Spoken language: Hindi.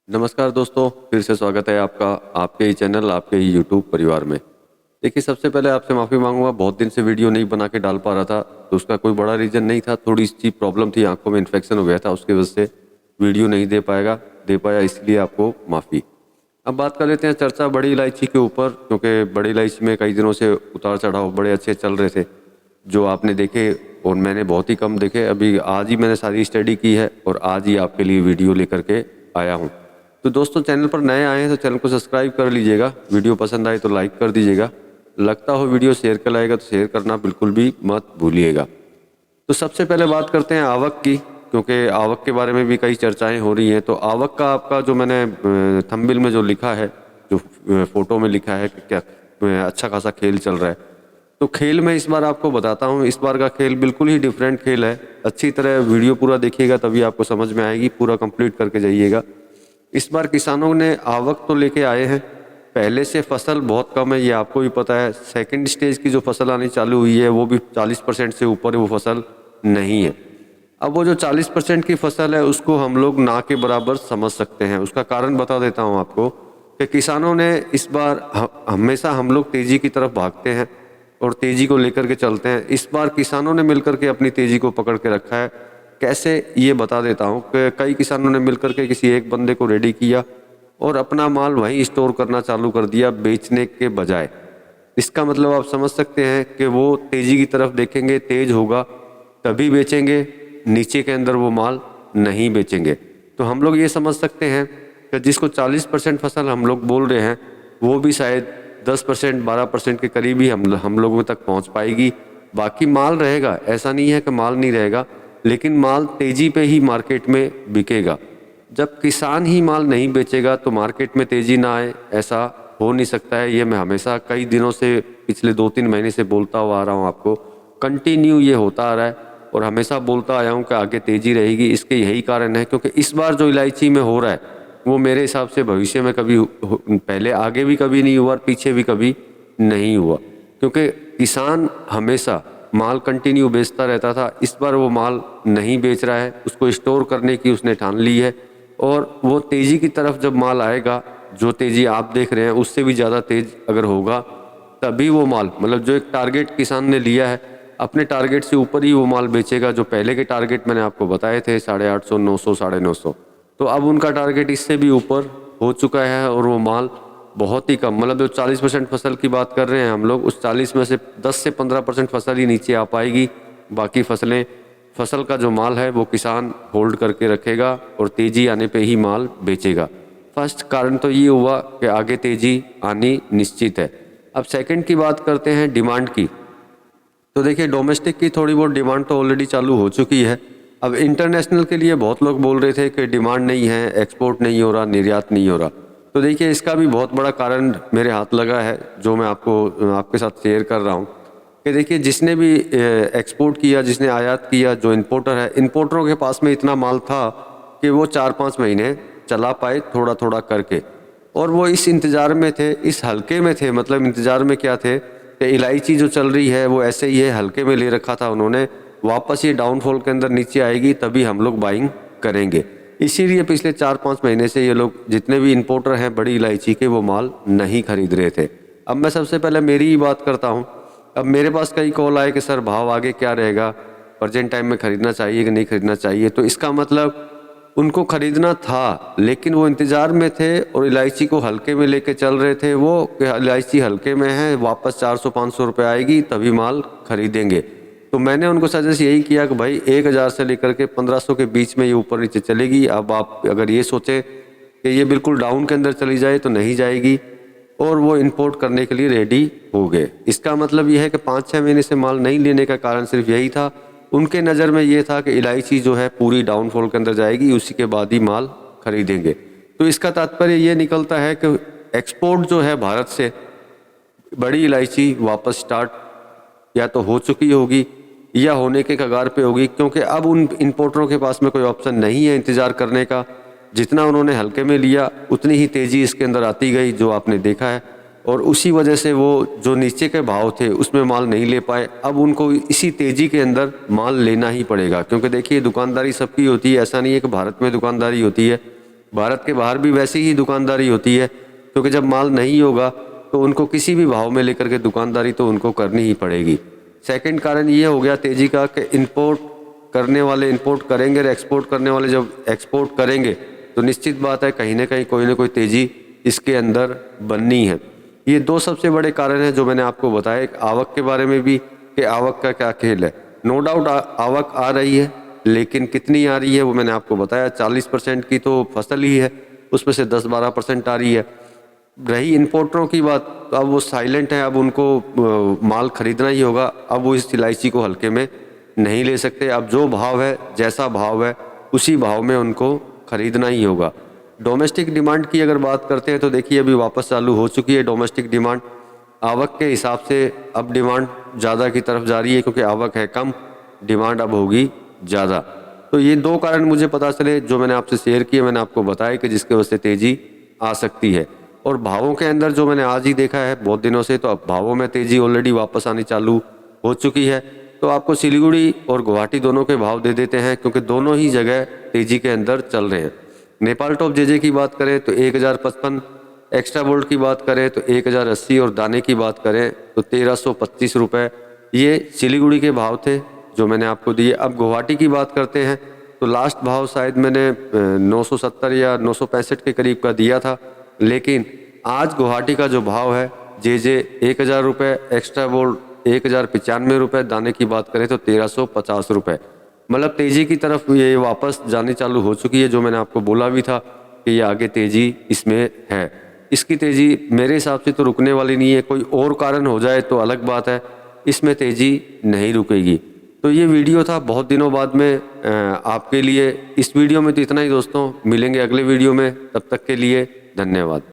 नमस्कार दोस्तों, फिर से स्वागत है आपका आपके ही चैनल आपके ही यूट्यूब परिवार में। देखिए, सबसे पहले आपसे माफ़ी मांगूंगा, बहुत दिन से वीडियो नहीं बना के डाल पा रहा था। तो उसका कोई बड़ा रीज़न नहीं था, थोड़ी सी प्रॉब्लम थी, आंखों में इन्फेक्शन हो गया था, उसकी वजह से वीडियो नहीं दे पाया, इसलिए आपको माफ़ी। अब बात कर लेते हैं चर्चा बड़ी इलायची के ऊपर, क्योंकि बड़ी इलायची में कई दिनों से उतार चढ़ाव बड़े अच्छे चल रहे थे जो आपने देखे, और मैंने बहुत ही कम देखे। अभी आज ही मैंने सारी स्टडी की है और आज ही आपके लिए वीडियो लेकर के आया हूँ। तो दोस्तों, चैनल पर नए आए हैं तो चैनल को सब्सक्राइब कर लीजिएगा, वीडियो पसंद आए तो लाइक कर दीजिएगा, लगता हो वीडियो शेयर कर लाएगा तो शेयर करना बिल्कुल भी मत भूलिएगा। तो सबसे पहले बात करते हैं आवक की, क्योंकि आवक के बारे में भी कई चर्चाएं हो रही हैं। तो आवक का आपका जो मैंने थंबनेल में जो लिखा है, जो फोटो में लिखा है कि क्या अच्छा खासा खेल चल रहा है, तो खेल में इस बार आपको बताता हूँ। इस बार का खेल बिल्कुल ही डिफरेंट खेल है। अच्छी तरह वीडियो पूरा देखिएगा तभी आपको समझ में आएगी, पूरा कंप्लीट करके जाइएगा। इस बार किसानों ने आवक तो लेके आए हैं, पहले से फसल बहुत कम है, ये आपको भी पता है। सेकंड स्टेज की जो फसल आनी चालू हुई है वो भी 40% से ऊपर वो फसल नहीं है। अब वो जो 40% की फसल है उसको हम लोग ना के बराबर समझ सकते हैं। उसका कारण बता देता हूँ आपको कि किसानों ने इस बार हमेशा हम लोग तेजी की तरफ भागते हैं और तेजी को लेकर के चलते हैं। इस बार किसानों ने मिलकर के अपनी तेजी को पकड़ के रखा है। कैसे, ये बता देता हूँ कि कई किसानों ने मिलकर के किसी एक बंदे को रेडी किया और अपना माल वहीं स्टोर करना चालू कर दिया बेचने के बजाय। इसका मतलब आप समझ सकते हैं कि वो तेजी की तरफ देखेंगे, तेज होगा तभी बेचेंगे, नीचे के अंदर वो माल नहीं बेचेंगे। तो हम लोग ये समझ सकते हैं कि जिसको 40% फसल हम लोग बोल रहे हैं वो भी शायद 10% 12% के करीब ही हम लोगों तक पहुंच पाएगी। बाकी माल रहेगा, ऐसा नहीं है कि माल नहीं रहेगा, लेकिन माल तेजी पे ही मार्केट में बिकेगा। जब किसान ही माल नहीं बेचेगा तो मार्केट में तेजी ना आए, ऐसा हो नहीं सकता है। ये मैं हमेशा कई दिनों से, पिछले 2-3 महीने से बोलता हुआ आ रहा हूँ आपको, कंटिन्यू ये होता आ रहा है और हमेशा बोलता आया हूँ कि आगे तेजी रहेगी। इसके यही कारण है क्योंकि इस बार जो इलायची में हो रहा है वो मेरे हिसाब से भविष्य में कभी पहले आगे भी कभी नहीं हुआ और पीछे भी कभी नहीं हुआ, क्योंकि किसान हमेशा माल कंटिन्यू बेचता रहता था। इस बार वो माल नहीं बेच रहा है, उसको स्टोर करने की उसने ठान ली है। और वो तेज़ी की तरफ जब माल आएगा, जो तेज़ी आप देख रहे हैं उससे भी ज़्यादा तेज अगर होगा, तभी वो माल, मतलब जो एक टारगेट किसान ने लिया है, अपने टारगेट से ऊपर ही वो माल बेचेगा। जो पहले के टारगेट मैंने आपको बताए थे 850, 900, 950, तो अब उनका टारगेट इससे भी ऊपर हो चुका है और वो माल बहुत ही कम, मतलब जो 40% फसल की बात कर रहे हैं हम लोग, उस 40 में से 10 से 15% फसल ही नीचे आ पाएगी। बाकी फसल का जो माल है वो किसान होल्ड करके रखेगा और तेज़ी आने पे ही माल बेचेगा। फर्स्ट कारण तो ये हुआ कि आगे तेज़ी आनी निश्चित है। अब सेकंड की बात करते हैं डिमांड की। तो देखिए, डोमेस्टिक की थोड़ी बहुत डिमांड तो ऑलरेडी चालू हो चुकी है। अब इंटरनेशनल के लिए बहुत लोग बोल रहे थे कि डिमांड नहीं है, एक्सपोर्ट नहीं हो रहा, निर्यात नहीं हो रहा। तो देखिए, इसका भी बहुत बड़ा कारण मेरे हाथ लगा है, जो मैं आपके साथ शेयर कर रहा हूँ कि देखिए, जिसने भी एक्सपोर्ट किया, जिसने आयात किया, जो इंपोर्टर है, इंपोर्टरों के पास में इतना माल था कि वो 4-5 महीने चला पाए थोड़ा थोड़ा करके। और वो इस इंतज़ार में थे, इस हल्के में थे, मतलब इंतज़ार में क्या थे कि इलायची जो चल रही है वो ऐसे ही है, हल्के में ले रखा था उन्होंने। वापस ये डाउनफॉल के अंदर नीचे आएगी तभी हम लोग बाइंग करेंगे। इसीलिए पिछले 4-5 महीने से ये लोग, जितने भी इंपोर्टर हैं बड़ी इलायची के, वो माल नहीं खरीद रहे थे। अब मैं सबसे पहले मेरी ही बात करता हूँ। अब मेरे पास कई कॉल आए कि सर भाव आगे क्या रहेगा, प्रेजेंट टाइम में खरीदना चाहिए कि नहीं खरीदना चाहिए। तो इसका मतलब उनको खरीदना था, लेकिन वो इंतज़ार में थे और इलायची को हल्के में लेके चल रहे थे वो, कि इलायची हल्के में है, वापस 400-500 रुपये आएगी तभी माल खरीदेंगे। तो मैंने उनको सजेस्ट यही किया कि भाई 1000 से लेकर के 1500 के बीच में ये ऊपर नीचे चलेगी। अब आप अगर ये सोचें कि ये बिल्कुल डाउन के अंदर चली जाए तो नहीं जाएगी, और वो इंपोर्ट करने के लिए रेडी हो गए। इसका मतलब ये है कि 5-6 महीने से माल नहीं लेने का कारण सिर्फ यही था, उनके नज़र में ये था कि इलायची जो है पूरी डाउनफॉल के अंदर जाएगी, उसी के बाद ही माल खरीदेंगे। तो इसका तात्पर्य ये निकलता है कि एक्सपोर्ट जो है भारत से बड़ी इलायची वापस स्टार्ट या तो हो चुकी होगी या होने के कगार पे होगी, क्योंकि अब उन इंपोर्टरों के पास में कोई ऑप्शन नहीं है इंतज़ार करने का। जितना उन्होंने हल्के में लिया उतनी ही तेज़ी इसके अंदर आती गई, जो आपने देखा है, और उसी वजह से वो जो नीचे के भाव थे उसमें माल नहीं ले पाए। अब उनको इसी तेज़ी के अंदर माल लेना ही पड़ेगा, क्योंकि देखिए दुकानदारी सबकी होती है, ऐसा नहीं है कि भारत में दुकानदारी होती है, भारत के बाहर भी वैसी ही दुकानदारी होती है, क्योंकि जब माल नहीं होगा तो उनको किसी भी भाव में लेकर के दुकानदारी तो उनको करनी ही पड़ेगी। सेकंड कारण ये हो गया तेज़ी का कि इंपोर्ट करने वाले इंपोर्ट करेंगे और एक्सपोर्ट करने वाले जब एक्सपोर्ट करेंगे तो निश्चित बात है कहीं ना कहीं कोई ना कोई तेज़ी इसके अंदर बननी है। ये दो सबसे बड़े कारण हैं जो मैंने आपको बताया। एक आवक के बारे में भी कि आवक का क्या खेल है। नो डाउट आवक आ रही है, लेकिन कितनी आ रही है वो मैंने आपको बताया। 40% की तो फसल ही है, उसमें से 10-12% आ रही है। रही इंपोर्टरों की बात, तो अब वो साइलेंट है, अब उनको माल खरीदना ही होगा। अब वो इस इलायची को हल्के में नहीं ले सकते। अब जो भाव है, जैसा भाव है, उसी भाव में उनको खरीदना ही होगा। डोमेस्टिक डिमांड की अगर बात करते हैं तो देखिए अभी वापस चालू हो चुकी है डोमेस्टिक डिमांड। आवक के हिसाब से अब डिमांड ज़्यादा की तरफ जा रही है, क्योंकि आवक है कम, डिमांड अब होगी ज़्यादा। तो ये दो कारण मुझे पता चले जो मैंने आपसे शेयर किए, मैंने आपको बताया कि जिसके वजह से तेज़ी आ सकती है। और भावों के अंदर जो मैंने आज ही देखा है बहुत दिनों से, तो अब भावों में तेज़ी ऑलरेडी वापस आनी चालू हो चुकी है। तो आपको सिलीगुड़ी और गुवाहाटी दोनों के भाव दे देते हैं, क्योंकि दोनों ही जगह तेज़ी के अंदर चल रहे हैं। नेपाल टॉप जेजे की बात करें तो 1055, एक्स्ट्रा बोल्ट की बात करें तो 1080 और दाने की बात करें तो 1325 रुपये। ये सिलीगुड़ी के भाव थे जो मैंने आपको दिए। अब गुवाहाटी की बात करते हैं तो लास्ट भाव शायद मैंने 970 या 965 के करीब का दिया था, लेकिन आज गुवाहाटी का जो भाव है जेजे 1000 रुपये, एक्स्ट्रा बोल्ट 1095 रुपये, दाने की बात करें तो 1350 रुपये। मतलब तेज़ी की तरफ ये वापस जाने चालू हो चुकी है, जो मैंने आपको बोला भी था कि ये आगे तेज़ी इसमें है। इसकी तेज़ी मेरे हिसाब से तो रुकने वाली नहीं है। कोई और कारण हो जाए तो अलग बात है, इसमें तेज़ी नहीं रुकेगी। तो ये वीडियो था बहुत दिनों बाद में आपके लिए। इस वीडियो में तो इतना ही दोस्तों, मिलेंगे अगले वीडियो में, तब तक के लिए धन्यवाद।